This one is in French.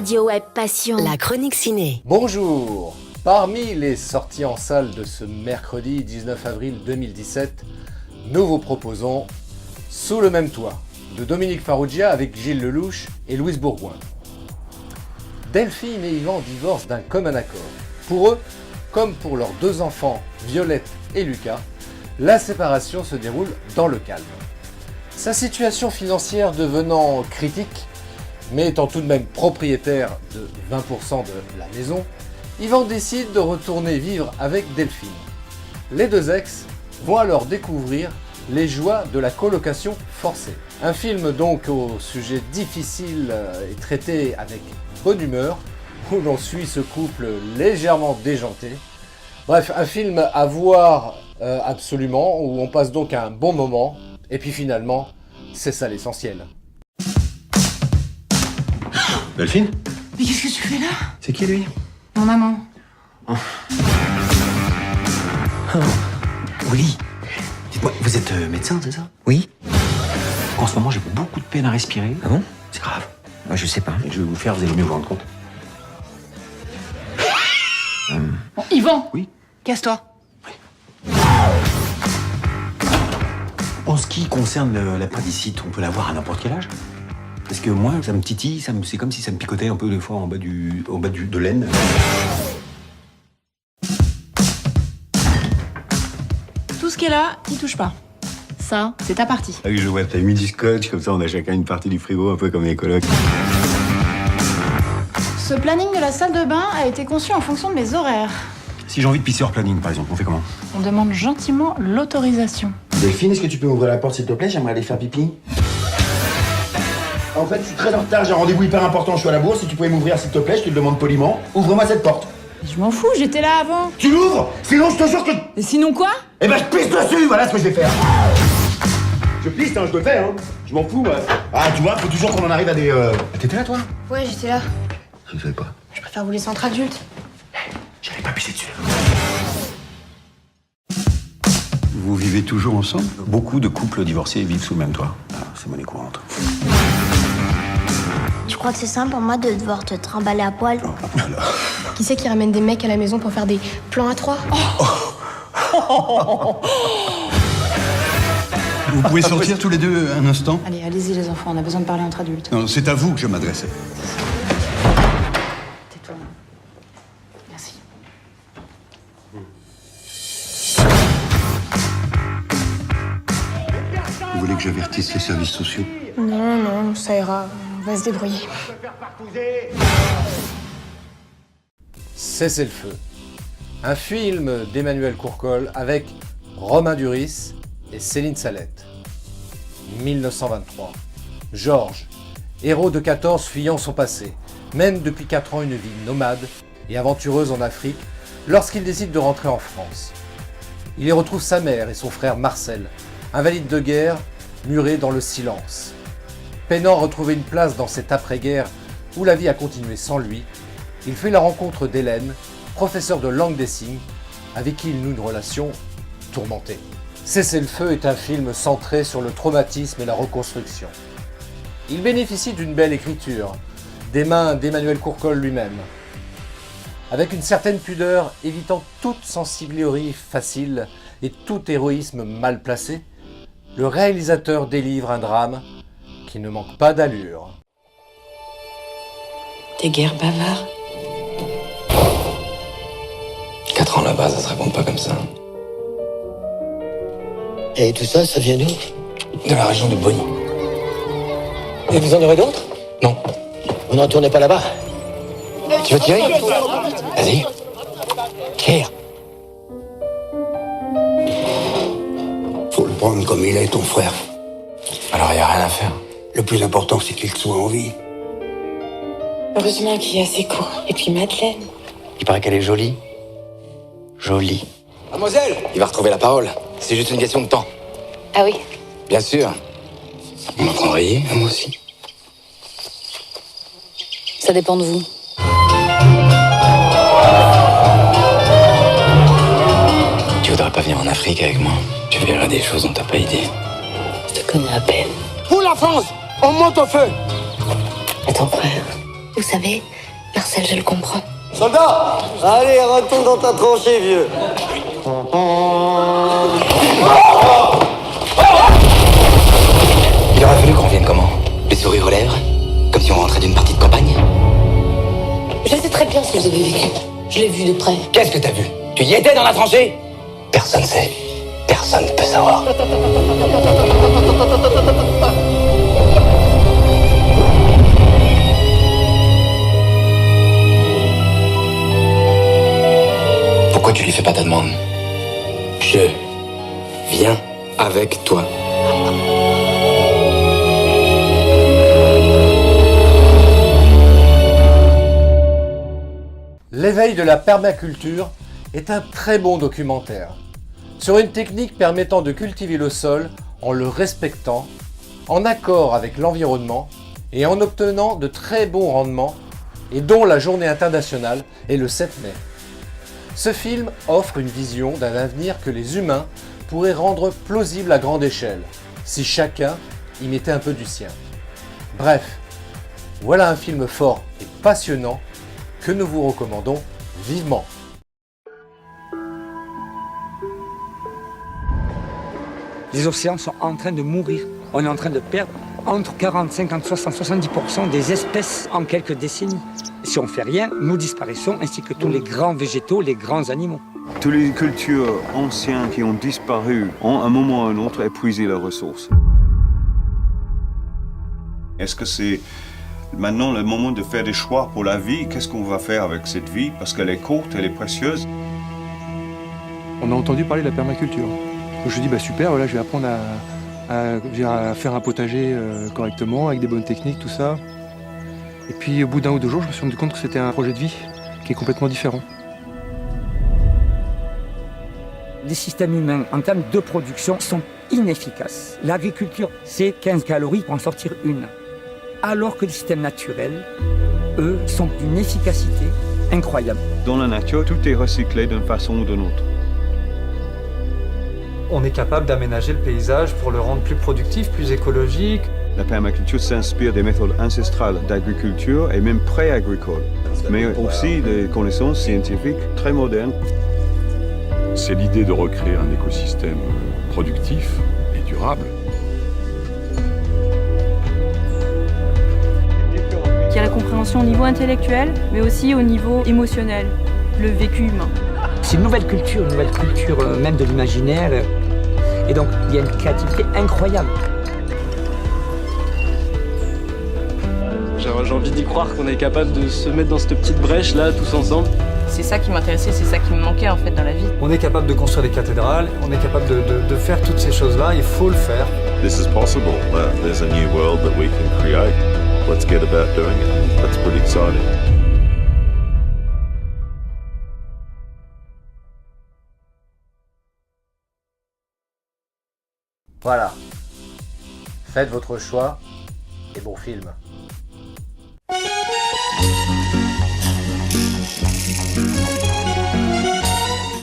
Radio Web Passion. La chronique ciné. Bonjour. Parmi les sorties en salle de ce mercredi 19 avril 2017, nous vous proposons Sous le même toit de Dominique Farrugia avec Gilles Lelouch et Louise Bourgoin. Delphine et Yvan divorcent d'un commun accord. Pour eux, comme pour leurs deux enfants, Violette et Lucas, la séparation se déroule dans le calme. Sa situation financière devenant critique, mais étant tout de même propriétaire de 20% de la maison, Yvan décide de retourner vivre avec Delphine. Les deux ex vont alors découvrir les joies de la colocation forcée. Un film donc au sujet difficile et traité avec bonne humeur, où l'on suit ce couple légèrement déjanté. Bref, un film à voir absolument, où on passe donc un bon moment, et puis finalement, c'est ça l'essentiel. Delphine ? Mais qu'est-ce que tu fais là? C'est qui lui ? Mon maman. Oui. Dites-moi, vous êtes médecin, c'est ça ? Oui. En ce moment, j'ai beaucoup de peine à respirer. Ah bon? C'est grave. Moi, je sais pas. Et je vais vous faire, vous allez mieux vous rendre compte. Bon, Yvan. Oui. Casse-toi. En ce qui concerne l'appendicite, on peut l'avoir à n'importe quel âge ? Parce que moi, ça me titille, c'est comme si ça me picotait un peu des fois en bas de l'aine. Tout ce qui est là, n'y touche pas. Ça, c'est ta partie. Ah oui, je vois, t'as mis du scotch, comme ça on a chacun une partie du frigo, un peu comme les colocs. Ce planning de la salle de bain a été conçu en fonction de mes horaires. Si j'ai envie de pisser hors planning, par exemple, on fait comment ? On demande gentiment l'autorisation. Delphine, est-ce que tu peux m'ouvrir la porte s'il te plaît? J'aimerais aller faire pipi. En fait, je suis très en retard, j'ai un rendez-vous hyper important, je suis à la bourse. Si tu pouvais m'ouvrir s'il te plaît, je te le demande poliment. Ouvre-moi cette porte. Je m'en fous, j'étais là avant. Tu l'ouvres? Sinon, je te jure que... Et sinon quoi? Eh ben, je pisse dessus, voilà ce que je vais faire. Je pisse, hein, je le fais, hein. Je m'en fous, moi. Ah, tu vois, faut toujours qu'on en arrive à des... T'étais là, toi? Ouais, j'étais là. Je savais pas. Je préfère vous laisser entre adultes. J'allais pas pisser dessus. Vous vivez toujours ensemble ? Beaucoup de couples divorcés vivent sous le même toit. Ah, c'est monnaie courante. Je crois que c'est simple pour moi de devoir te trimballer à poil. Voilà. Qui c'est qui ramène des mecs à la maison pour faire des plans à trois? Vous pouvez sortir tous les deux un instant ? Allez, allez-y les enfants, on a besoin de parler entre adultes. Non, c'est à vous que je m'adressais. Tais-toi. Merci. Vous voulez que j'avertisse les services sociaux ? Non, non, ça ira. On va se débrouiller. Cessez le feu. Un film d'Emmanuel Courcol avec Romain Duris et Céline Salette. 1923. Georges, héros de 14 fuyant son passé, mène depuis 4 ans une vie nomade et aventureuse en Afrique lorsqu'il décide de rentrer en France. Il y retrouve sa mère et son frère Marcel, invalides de guerre, murés dans le silence. Peinant à retrouver une place dans cette après-guerre où la vie a continué sans lui, il fait la rencontre d'Hélène, professeure de langue des signes, avec qui il noue une relation tourmentée. Cessez le feu est un film centré sur le traumatisme et la reconstruction. Il bénéficie d'une belle écriture, des mains d'Emmanuel Courcol lui-même. Avec une certaine pudeur, évitant toute sensiblerie facile et tout héroïsme mal placé, le réalisateur délivre un drame qui ne manque pas d'allure. T'es guère bavard. 4 ans là-bas, ça se raconte pas comme ça. Et tout ça, ça vient d'où? De la région de Bonny. Et vous en aurez d'autres? Non. Vous n'en tournez pas là-bas? Tu veux tirer? Vas-y. Tire. Faut le prendre comme il est, ton frère. Alors y a rien à faire. Le plus important, c'est qu'il soit en vie. Heureusement qu'il y a ses cours. Et puis Madeleine. Il paraît qu'elle est jolie. Jolie. Mademoiselle! Il va retrouver la parole. C'est juste une question de temps. Ah oui? Bien sûr. On en prend rayé, moi aussi. Ça dépend de vous. Tu voudrais pas venir en Afrique avec moi? Tu verras des choses dont t'as pas idée. Je te connais à peine. Pour la France, on monte au feu! Et ton frère? Vous savez, Marcel, je le comprends. Soldat! Allez, retourne dans ta tranchée, vieux. Il aurait fallu qu'on revienne comment? Les sourires aux lèvres? Comme si on rentrait d'une partie de campagne? Je sais très bien ce que vous avez vécu. Je l'ai vu de près. Qu'est-ce que t'as vu? Tu y étais dans la tranchée? Personne sait. Personne ne peut savoir. Pourquoi tu lui fais pas ta demande? Je viens avec toi. L'éveil de la permaculture est un très bon documentaire sur une technique permettant de cultiver le sol en le respectant, en accord avec l'environnement et en obtenant de très bons rendements, et dont la journée internationale est le 7 mai. Ce film offre une vision d'un avenir que les humains pourraient rendre plausible à grande échelle, si chacun y mettait un peu du sien. Bref, voilà un film fort et passionnant que nous vous recommandons vivement. Les océans sont en train de mourir. On est en train de perdre entre 40, 50, 60, 70% des espèces en quelques décennies. Si on ne fait rien, nous disparaissons, ainsi que tous les grands végétaux, les grands animaux. Toutes les cultures anciennes qui ont disparu ont à un moment ou à un autre épuisé leurs ressources. Est-ce que c'est maintenant le moment de faire des choix pour la vie? Qu'est-ce qu'on va faire avec cette vie? Parce qu'elle est courte, elle est précieuse. On a entendu parler de la permaculture. Je me dis, super, voilà, je vais apprendre à faire un potager correctement, avec des bonnes techniques, tout ça. Et puis au bout d'un ou deux jours, je me suis rendu compte que c'était un projet de vie qui est complètement différent. Les systèmes humains, en termes de production, sont inefficaces. L'agriculture, c'est 15 calories pour en sortir une. Alors que les systèmes naturels, eux, sont d'une efficacité incroyable. Dans la nature, tout est recyclé d'une façon ou d'une autre. On est capable d'aménager le paysage pour le rendre plus productif, plus écologique. La permaculture s'inspire des méthodes ancestrales d'agriculture et même pré-agricole, mais aussi des connaissances scientifiques très modernes. C'est l'idée de recréer un écosystème productif et durable. Il y a la compréhension au niveau intellectuel, mais aussi au niveau émotionnel, le vécu humain. C'est une nouvelle culture même de l'imaginaire. Et donc, il y a une créativité incroyable. J'ai envie d'y croire qu'on est capable de se mettre dans cette petite brèche là, tous ensemble. C'est ça qui m'intéressait, c'est ça qui me manquait en fait dans la vie. On est capable de construire des cathédrales, on est capable de faire toutes ces choses-là, il faut le faire. This is possible. There's a new world that we can create. Let's get about doing it. That's pretty exciting. Voilà. Faites votre choix et bon film.